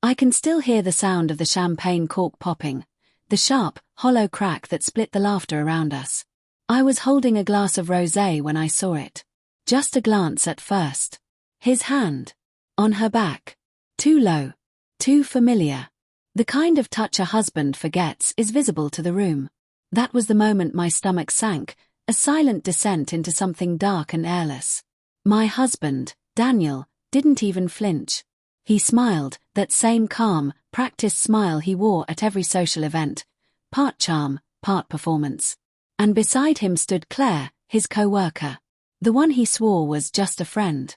I can still hear the sound of the champagne cork popping, the sharp, hollow crack that split the laughter around us. I was holding a glass of rosé when I saw it. Just a glance at first. His hand. On her back. Too low. Too familiar. The kind of touch a husband forgets is visible to the room. That was the moment my stomach sank, a silent descent into something dark and airless. My husband, Daniel, didn't even flinch. He smiled, that same calm, practiced smile he wore at every social event, part charm, part performance. And beside him stood Claire, his co-worker. The one he swore was just a friend.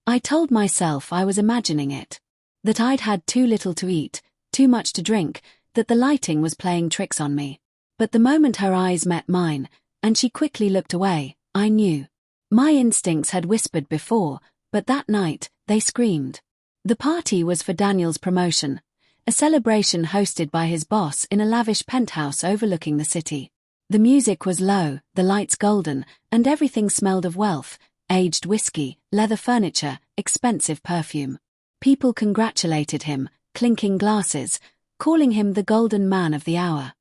I told myself I was imagining it. That I'd had too little to eat, too much to drink, that the lighting was playing tricks on me. But the moment her eyes met mine, and she quickly looked away, I knew. My instincts had whispered before, but that night, they screamed. The party was for Daniel's promotion, a celebration hosted by his boss in a lavish penthouse overlooking the city. The music was low, the lights golden, and everything smelled of wealth, aged whiskey, leather furniture, expensive perfume. People congratulated him, clinking glasses, calling him the golden man of the hour.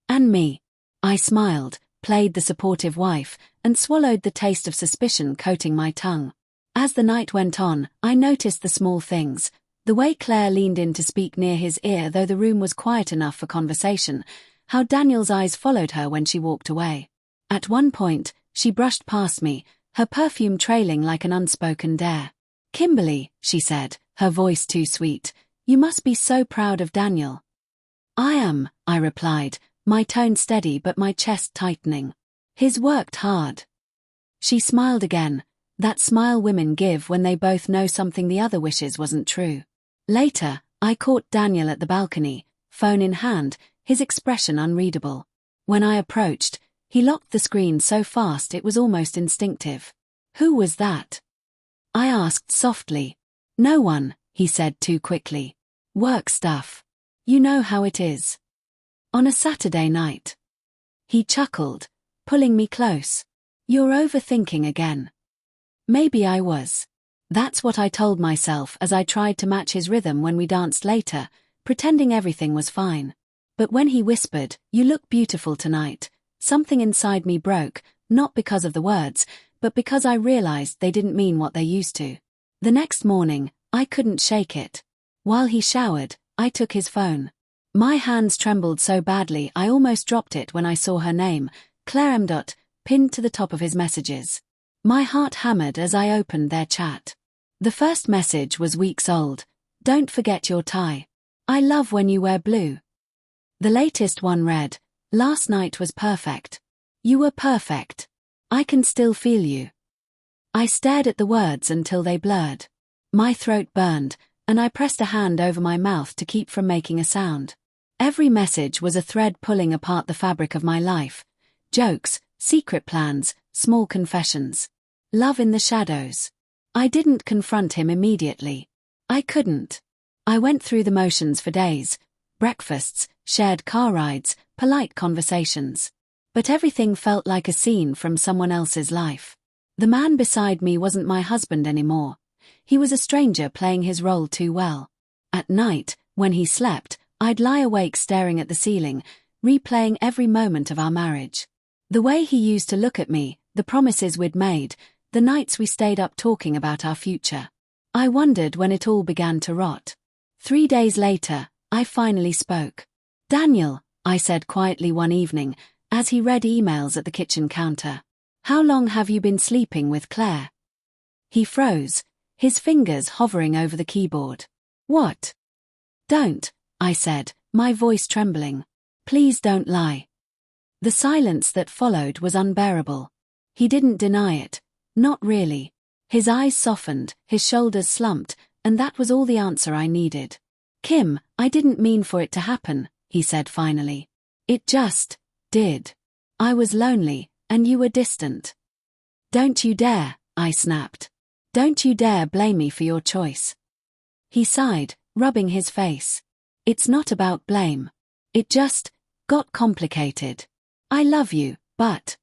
And me. I smiled, played the supportive wife, and swallowed the taste of suspicion coating my tongue. As the night went on, I noticed the small things, the way Claire leaned in to speak near his ear though the room was quiet enough for conversation, how Daniel's eyes followed her when she walked away. At one point, she brushed past me, her perfume trailing like an unspoken dare. "Kimberly," she said, her voice too sweet, "you must be so proud of Daniel." "I am," I replied, my tone steady but my chest tightening. "He's worked hard." She smiled again, that smile women give when they both know something the other wishes wasn't true. Later, I caught Daniel at the balcony, phone in hand, his expression unreadable. When I approached, he locked the screen so fast it was almost instinctive. "Who was that?" I asked softly. "No one," he said too quickly. "Work stuff. You know how it is. On a Saturday night." He chuckled, pulling me close. "You're overthinking again." Maybe I was. That's what I told myself as I tried to match his rhythm when we danced later, pretending everything was fine. But when he whispered, "You look beautiful tonight," something inside me broke, not because of the words, but because I realized they didn't mean what they used to. The next morning, I couldn't shake it. While he showered, I took his phone. My hands trembled so badly I almost dropped it when I saw her name, Claire M. pinned to the top of his messages. My heart hammered as I opened their chat. The first message was weeks old. "Don't forget your tie. I love when you wear blue." The latest one read, "Last night was perfect. You were perfect. I can still feel you." I stared at the words until they blurred. My throat burned, and I pressed a hand over my mouth to keep from making a sound. Every message was a thread pulling apart the fabric of my life. Jokes, secret plans, small confessions. Love in the shadows. I didn't confront him immediately. I couldn't. I went through the motions for days. Breakfasts, shared car rides, polite conversations. But everything felt like a scene from someone else's life. The man beside me wasn't my husband anymore. He was a stranger playing his role too well. At night, when he slept, I'd lie awake staring at the ceiling, replaying every moment of our marriage. The way he used to look at me, the promises we'd made, the nights we stayed up talking about our future. I wondered when it all began to rot. 3 days later, I finally spoke. "Daniel," I said quietly one evening, as he read emails at the kitchen counter. "How long have you been sleeping with Claire?" He froze, his fingers hovering over the keyboard. "What?" "Don't," I said, my voice trembling. "Please don't lie." The silence that followed was unbearable. He didn't deny it. Not really. His eyes softened, his shoulders slumped, and that was all the answer I needed. "Kim, I didn't mean for it to happen," he said finally. "It just did. I was lonely, and you were distant." "Don't you dare," I snapped. "Don't you dare blame me for your choice." He sighed, rubbing his face. "It's not about blame. It just got complicated. I love you, but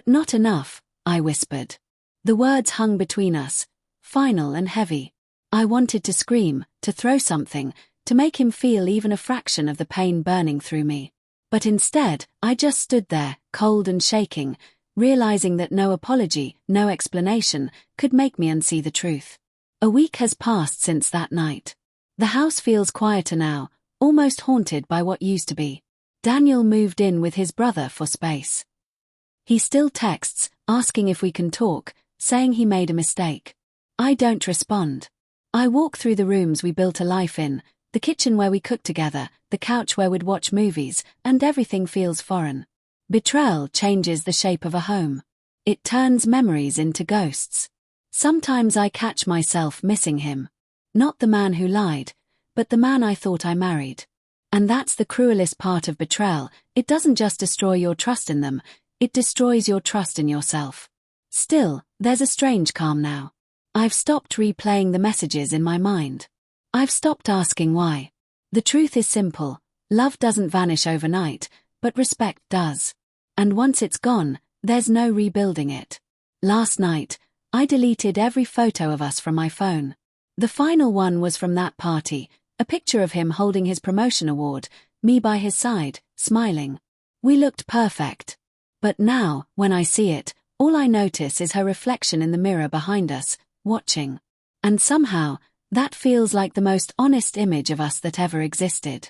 not enough," I whispered. The words hung between us, final and heavy. I wanted to scream, to throw something, to make him feel even a fraction of the pain burning through me. But instead, I just stood there, cold and shaking, realizing that no apology, no explanation, could make me unsee the truth. A week has passed since that night. The house feels quieter now, almost haunted by what used to be. Daniel moved in with his brother for space. He still texts, asking if we can talk, saying he made a mistake. I don't respond. I walk through the rooms we built a life in, the kitchen where we cooked together, the couch where we'd watch movies, and everything feels foreign. Betrayal changes the shape of a home. It turns memories into ghosts. Sometimes I catch myself missing him. Not the man who lied, but the man I thought I married. And that's the cruelest part of betrayal. It doesn't just destroy your trust in them, it destroys your trust in yourself. Still, there's a strange calm now. I've stopped replaying the messages in my mind. I've stopped asking why. The truth is simple. Love doesn't vanish overnight, but respect does. And once it's gone, there's no rebuilding it. Last night, I deleted every photo of us from my phone. The final one was from that party, a picture of him holding his promotion award, me by his side, smiling. We looked perfect. But now, when I see it, all I notice is her reflection in the mirror behind us, watching. And somehow, that feels like the most honest image of us that ever existed.